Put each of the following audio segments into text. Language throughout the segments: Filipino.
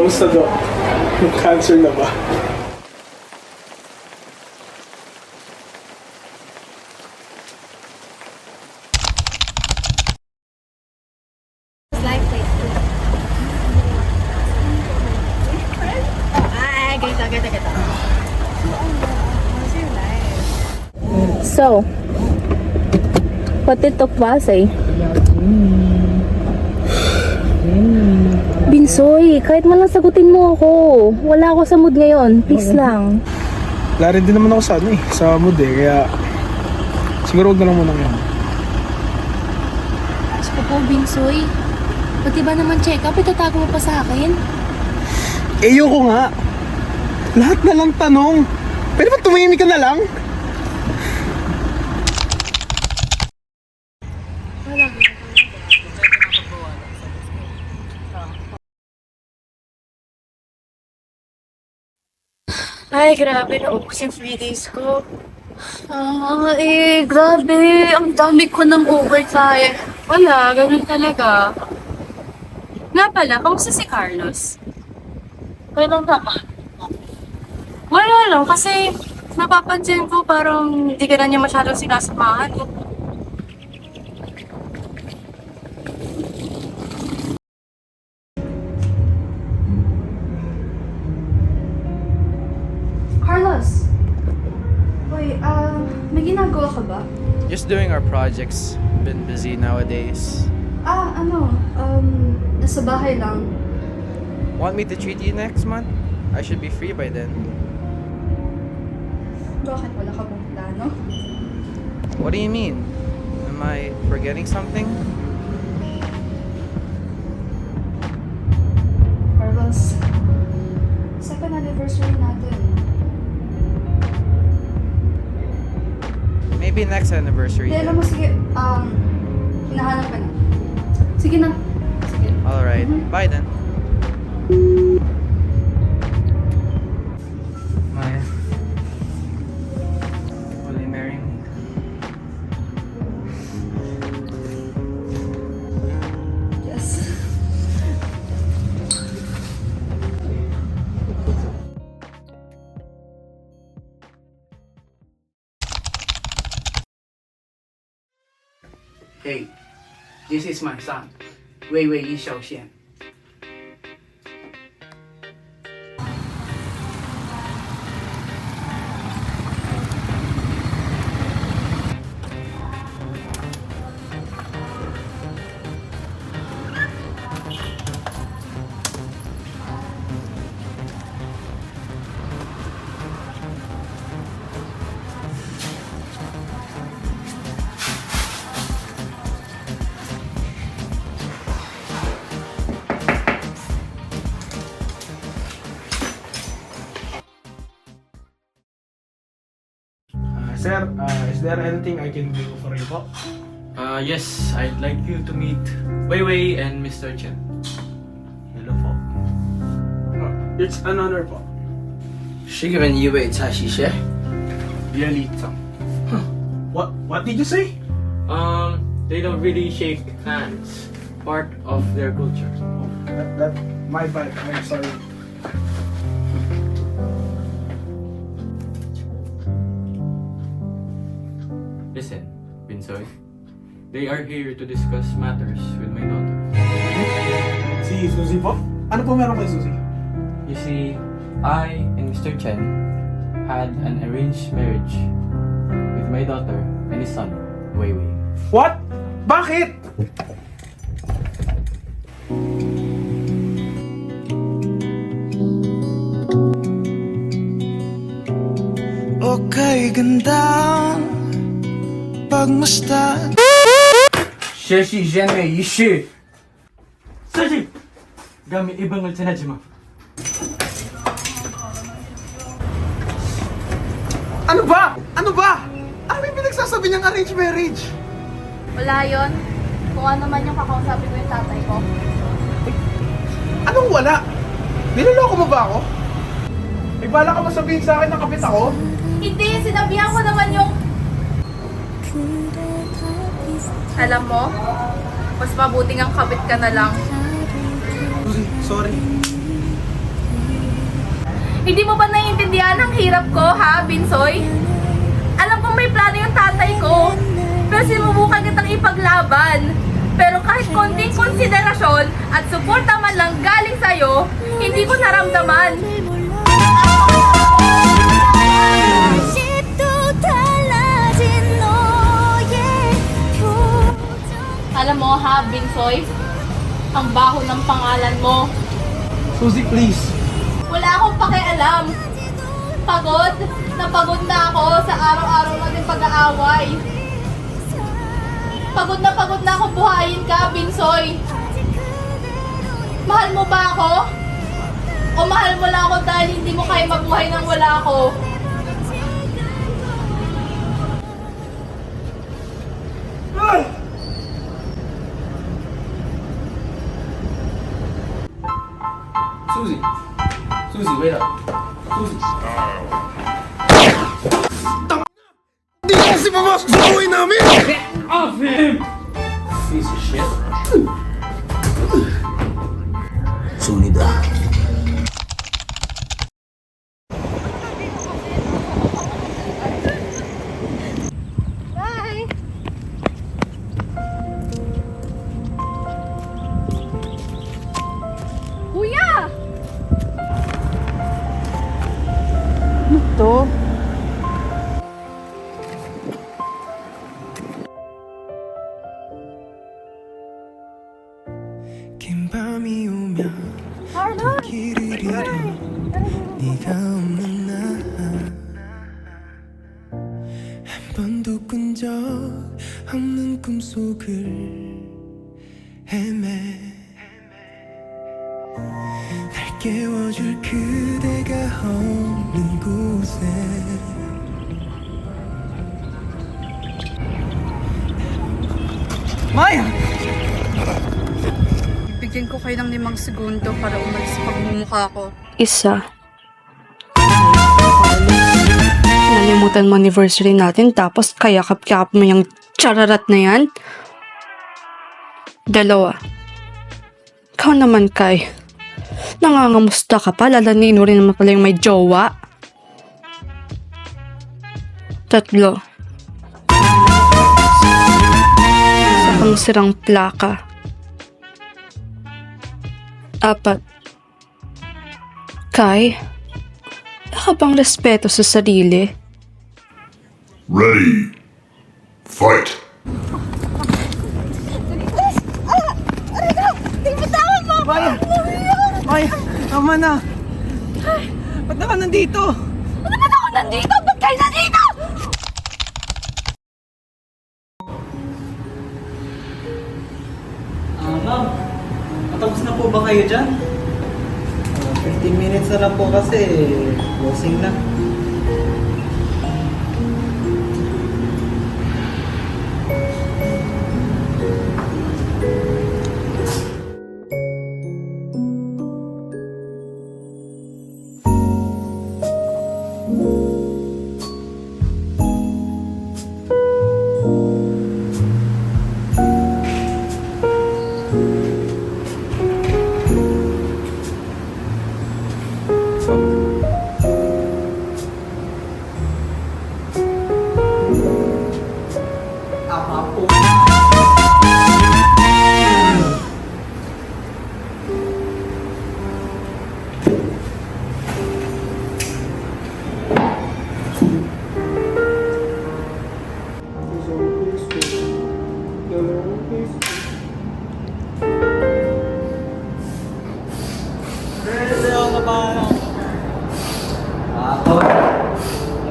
Kamusta do? Yung cancer na ba? So, what did Tokwa say? Binsoy, kahit man lang sagutin mo ako. Wala ako sa mood ngayon. Please lang. Wala rin din naman ako sa sa mood kaya siguro huwag na lang muna ngayon. Gusto po, Binsoy. Pati ba naman check-up, itatago mo pa sa akin? Ayoko nga. Lahat na lang tanong. Pwede ba tumahimik ka na lang? Ay, grabe, naubos yung free days ko. Grabe. Ang dami ko ng overtime. Wala, ganun talaga. Nga pala, kamusta si Carlos? Kailan naman? Wala lang, kasi napapansin ko parang hindi ka na niya masyadong sinasamahan. Carlos! Uy, may ginagawa ka ba? Just doing our projects. Been busy nowadays. Nasa bahay lang. Want me to treat you next month? I should be free by then. Bakit wala ka bang plano? What do you mean? Am I forgetting something? Carlos, second anniversary natin. Maybe next anniversary. Hindi, alam mo, sige, hinahanap ka na. Sige na. Sige. Alright, bye then. Maya, will you marry me? Yes. Hey, this is my son, Wei Wei Yi Xiaoxian. Sir, is there anything I can do for you po? Yes, I'd like you to meet Wei Wei and Mr. Chen. Hello po. It's an honor po. 是个一位蔡西学， Really, Tom. What did you say? They don't really shake hands. Part of their culture. That my bad. I'm sorry. Listen, Binsoy. They are here to discuss matters with my daughter. Si Susie po? Ano po meron kay Susie? You see, I and Mr. Chen had an arranged marriage with my daughter and his son, Wei Wei. What? Bakit? Okay, gandang pagmasdan. 学习人类一世。 Saji! Gami ibang ultinajima. Ano ba? Ano ba? Ano yung pinagsasabi niyang arranged marriage? Wala yon. Kung ano man yung kakausapin ko yung tatay ko. Anong wala? Niloloko mo ba ako? May bala ka ba sabihin sa akin na kapit ako? Hindi, sinabihan ko naman yung... Alam mo, mas mabuting ang kabit ka na lang. Susie, sorry. Hindi mo ba naiintindihan ang hirap ko, ha, Binsoy? Alam kong may plano yung tatay ko, pero sinubukan kitang ipaglaban. Pero kahit konting konsiderasyon at suporta man lang galing sa'yo, hindi ko naramdaman. Alam mo ha, Binsoy, ang baho ng pangalan mo. Suzy, please. Wala akong pakialam. Pagod na ako sa araw-araw natin pag-aaway. Pagod na ako buhayin ka, Binsoy. Mahal mo ba ako? O mahal mo lang ako dahil hindi mo kaya mabuhay nang wala ako? Suzy! Suzy, wait up. Suzy! Di ka kasi pumasok sa buhay namin! Piece of shit. Sunida. Kuya! To? 긴 밤이 오면 길을 잃어 네가 없는 날한 번도 꾼 적 없는 꿈속을 헤매 날 깨워줄 그대가 없는 곳에 Maya! Bigyan ko kayo ng 5 segundo para umalis sa pagmumukha ko. Isa. Nalimutan mo anniversary natin tapos kayakap-yakap mo yung chararat na yan. 2. Ikaw naman, Kai. Nangangamusta ka pa, lalanin mo rin naman pala yung may jowa. 3. Sa kang sirang plaka. 4. Kai, wala ka bang respeto sa sarili? Ready. Fight. Maya! Maya! Tama na! Ba't na ka nandito? Nandito! Ba't kayo nandito? Ma'am, matapos na po ba kayo dyan? 15 minutes na lang po kasi, closing na.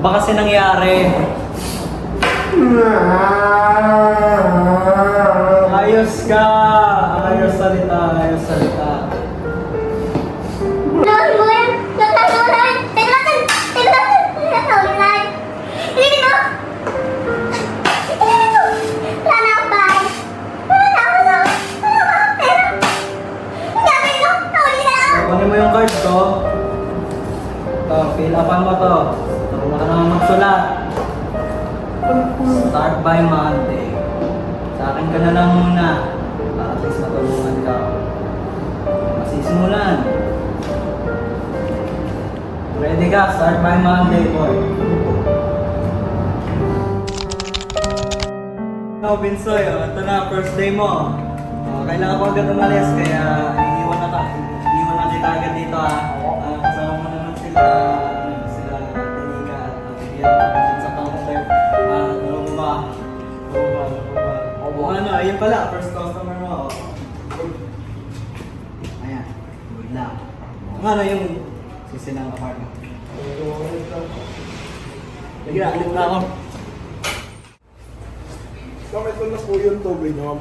Ano ba kasi nangyari? Ayos ka! Ayos salita, ayos salita. Kunin mo yung card ko. Ito, fill upan mo to. Marunong ka naman magsulat. Start by Monday. Sa akin ka na lang muna. Para at least matulungan ka. Masisimulan. Ready ka? Start my Monday, boy. Oh, Binsoy, ito na, first day mo. Kailangan ko agad umalis, kaya iiwan na kita agad dito kasama mo naman sila Danica at Pia sa counter. Ano ba? Ayun pala, first customer mo. Ayan, good lang. Ano yung sisilang apartment? Sige na, alit na ako. So, ito na po yung tubig nyo.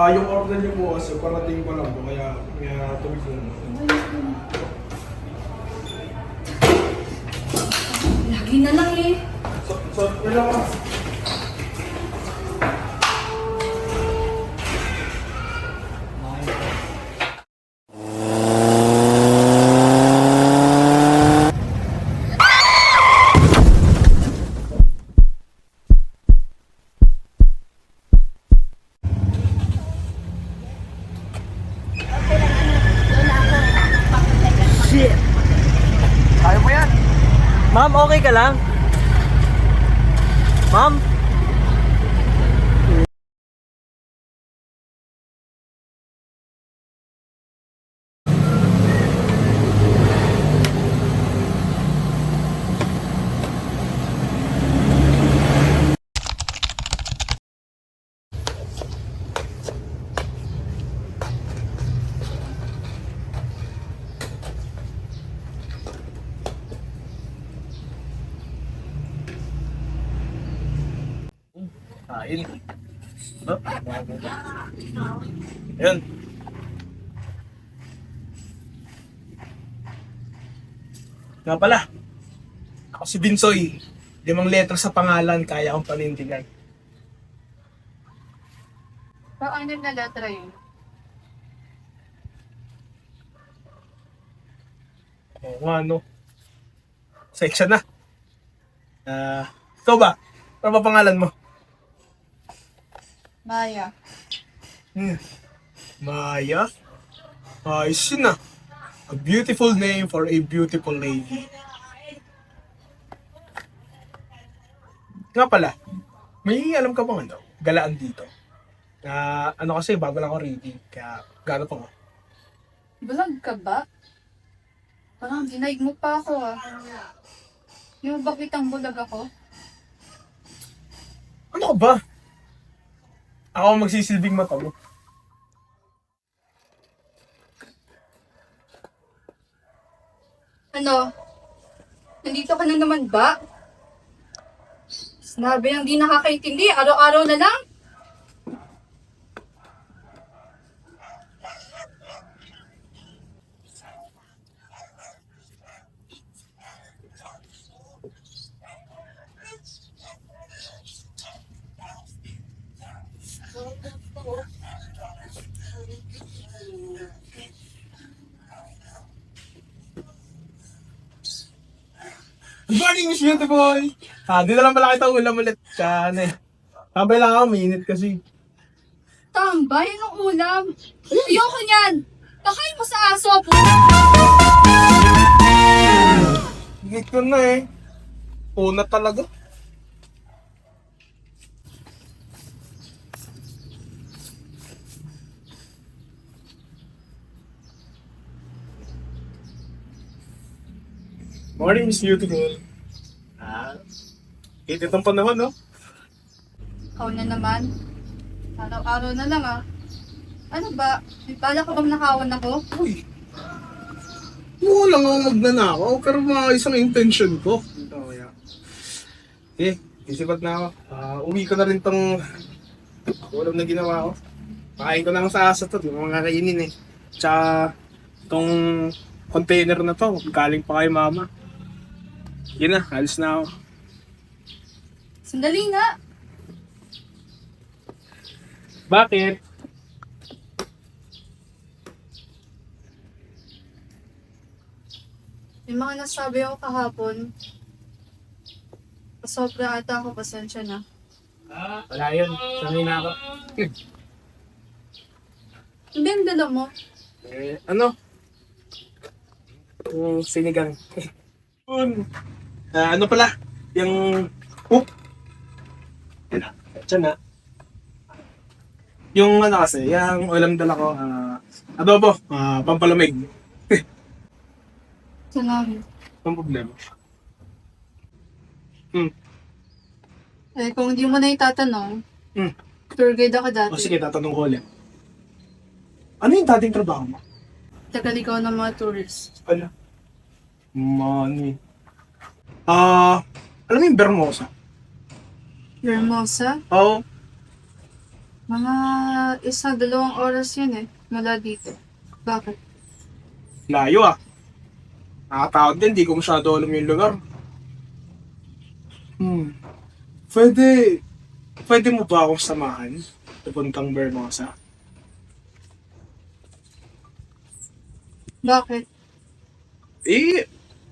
Yung order nyo po kasi parating pa lang po, kaya tubig po na. Lagi na lang eh. So, yun lang po. Ma'am, okay ka lang? Ma'am? Kain. Ayun. Nga pala, ako si Binsoy. 5 letra sa pangalan, kaya akong panindigan. Paano na letra yun? Oo nga, no? Section na. Ikaw ba? Ano ba pangalan mo? Maya. Maya? Ayos yun ah. A beautiful name for a beautiful lady. Nga pala, may alam ka bang galaan dito? Ano kasi, bago lang ako reading, kaya gano'n pa nga. Bulag ka ba? Parang dinaig mo pa ako Yung bakit ang bulag ako? Ano ka ba? Ako ang magsisilbing mata mo. Ano? Nandito ka na naman ba? Sinabi ng di nakakaintindi, araw-araw na lang. Good morning, Miss Beautiful! Di na lang pala kita ulam ulit. Tambay lang ako, mainit kasi. Tambay, anong ulam? Ayoko niyan! Pakain mo sa aso po! Higit ko na eh. Una talaga. Morning, Miss Beautiful. Hit itong panahon, no? Ikaw na naman. Araw-araw na lang Ano ba? May bala ka bang nakawan ako? Uy. Mukha lang ako magnanakaw, pero maayos ang intention ko. Isipat na ako. Uwi ko na rin tong ulam na ginawa ko. Pakain ko na lang sa asa to, di mo makakainin eh. Tsaka tong container na to, galing pa kay mama. Yun na, alis na ako. Sandali nga. Bakit? May mga nasabi ako kahapon. Sobra ata ako, pasensya na. Wala yun. Sanay na ako. Ano ba yung dala mo? Ano? Yung sinigang. Yun. Ano pala? Yung hook. Diyan na. Yung ano kasi, yung ulam dala ko, adobo, pampalamig. Salamat. Ang problema. Eh, kung hindi mo na itatanong, Hmm. tour guide ako dati. O sige, tatanong ko ulit. Ano yung dating trabaho mo? Tagaligaw ng mga tourists. Ano? Money. Alam mo yung Bermosa? Hermosa, Oo. mga 1-2 oras yun eh, mula dito. Bakit? Layo ah. Nakatawag din, di ko masyado alam yung lugar. Pwede mo ba akong samahan? Papuntang Bermosa? Bakit?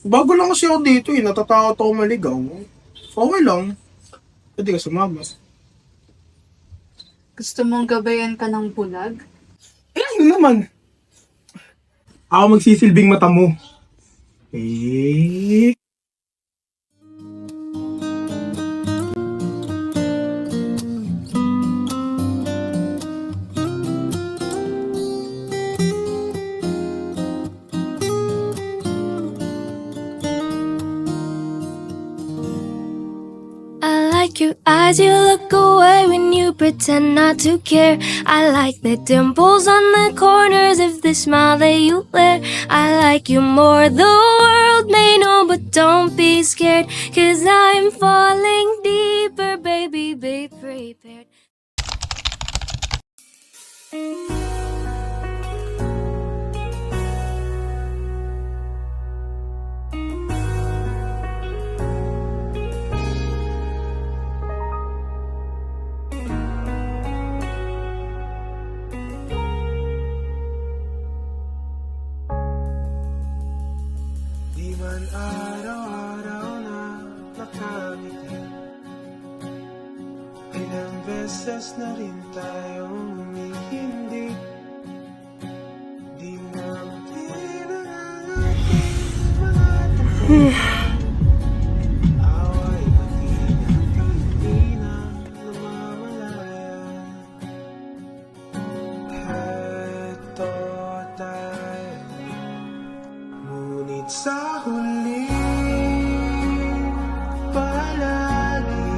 Bago lang kasi ako dito eh. Natatakot ako maligaw. Okay lang. Pwede ka sumama. Gusto mong gabayan ka ng bulag? Ano naman? Ako magsisilbing mata mo. Eh... I like your eyes, you look away when you pretend not to care. I like the dimples on the corners of the smile that you wear. I like you more, the world may know, but don't be scared, 'cause I'm falling deeper, baby, be prepared. Di man araw-araw na nakangiti, ilang beses na rin tayong humihindi. Di mo pinangating mga away pati di na namamalayan. Heto tayo, ngunit sa huli palagi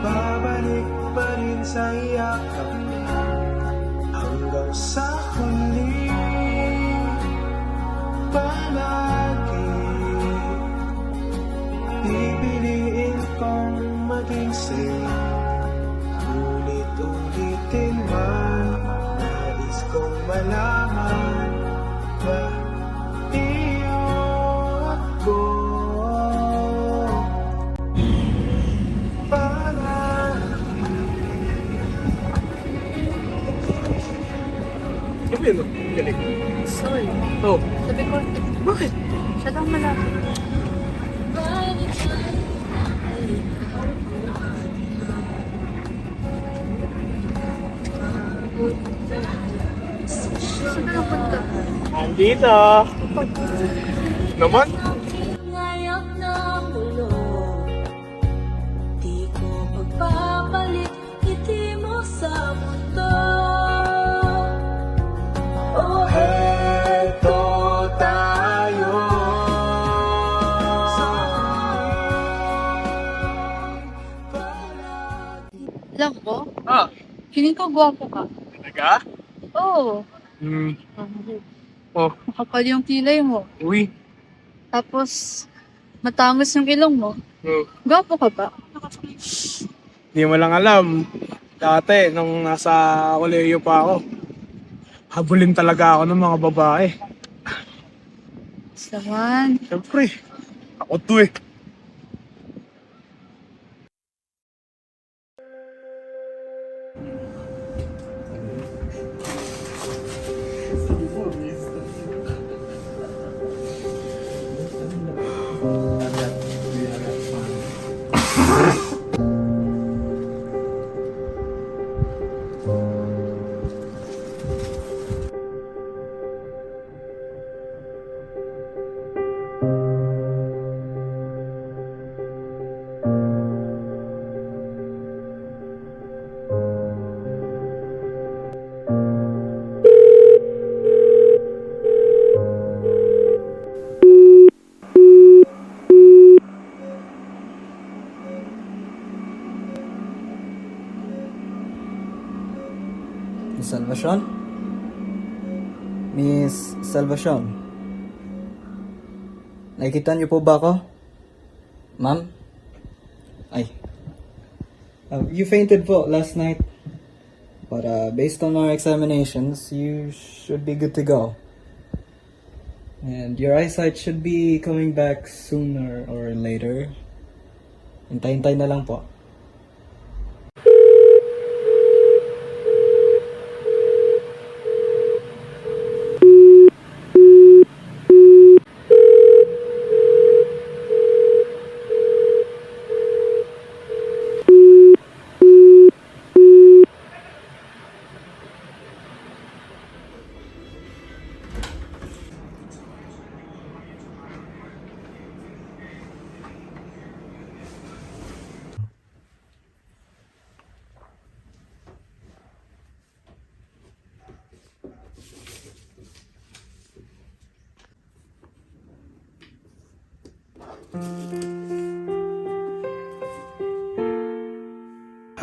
babalik pa rin sa yakap hanggang sa huli palagi pipiliin kong maging sa'yo ulit-ulitin man nais kong malaman ba iyo ako para Ano yun? Galing. Sorry. Oh. Sabi ko, Bakit? siya lang malapit. Saan na punta? Andito. Naman? Ngayon na mulo, di ko pagpapalit ngiti mo sa mundo. Oh, heto tayo Alam mo, Ah. feeling ko gwapo ka. Talaga? Oo. Oh. Makapal yung kilay mo. Uy. Tapos, matangos yung ilong mo. Oh. Gwapo ka ba? Di mo lang alam. Dati, nung nasa kolehiyo pa ako, habulin talaga ako ng mga babae. Saman. Siyempre, ako to eh. Miss Salvacion? Miss Salvacion? Nakikita niyo po ba ako? Ma'am? Ay. You fainted po last night. But based on our examinations, you should be good to go. And your eyesight should be coming back sooner or later. Hintay-hintay na lang po.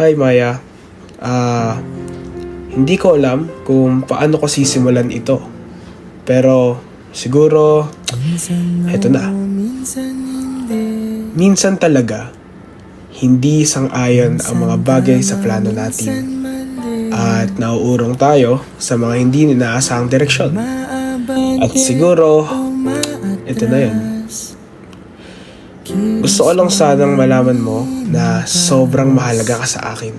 Hi Maya. Hindi ko alam kung paano ko sisimulan ito. Pero siguro eto na. Minsan talaga hindi sang-ayon ang mga bagay sa plano natin. At nauurong tayo sa mga hindi inaasahang direksyon. At siguro ito na yun. Gusto ko lang sanang malaman mo na sobrang mahalaga ka sa akin.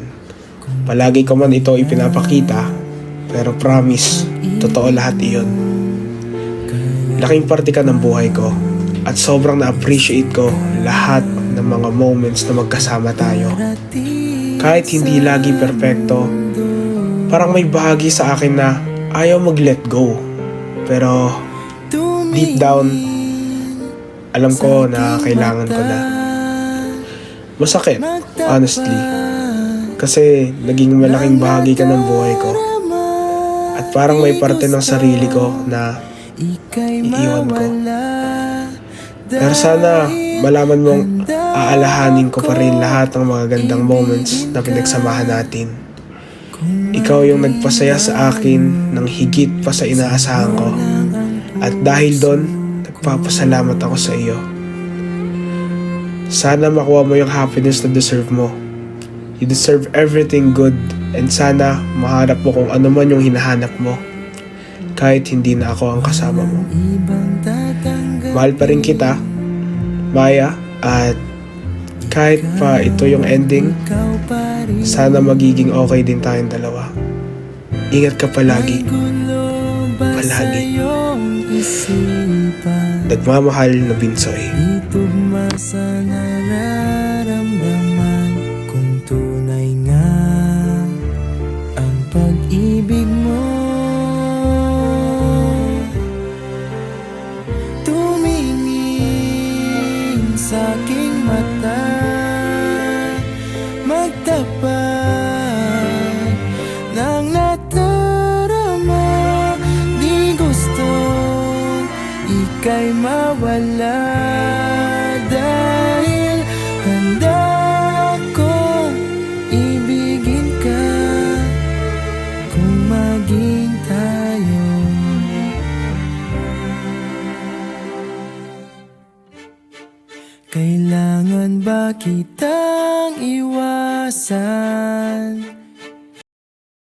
Palagi ko man ito ipinapakita, pero promise, totoo lahat iyon. Laking parte ka ng buhay ko at sobrang na-appreciate ko lahat ng mga moments na magkasama tayo. Kahit hindi lagi perpekto, parang may bahagi sa akin na ayaw mag-let go. Pero deep down, alam ko na kailangan ko na. Masakit, honestly. Kasi naging malaking bahagi ka ng buhay ko. At parang may parte ng sarili ko na iiwan ko. Pero sana malaman mong aalahanin ko pa rin lahat ng mga gandang moments na pinagsamahan natin. Ikaw yung nagpasaya sa akin ng higit pa sa inaasahan ko. At dahil doon, papasalamat ako sa iyo. Sana makuha mo yung happiness na deserve mo. You deserve everything good and sana mahanap mo kung ano man yung hinahanap mo. Kahit hindi na ako ang kasama mo. Mahal pa rin kita, Maya, at kahit pa ito yung ending, sana magiging okay din tayong dalawa. Ingat ka palagi. Palagi. Nagmamahal na Binsoy. Itugma sa nararamdaman kung tunay nga ang pag-ibig mo. Tumingin sa aking mata, magtapat ng natarama. Di gusto ika'y mawala dahil handa akong ibigin ka kung maging tayo. Kailangan ba kitang iwasan?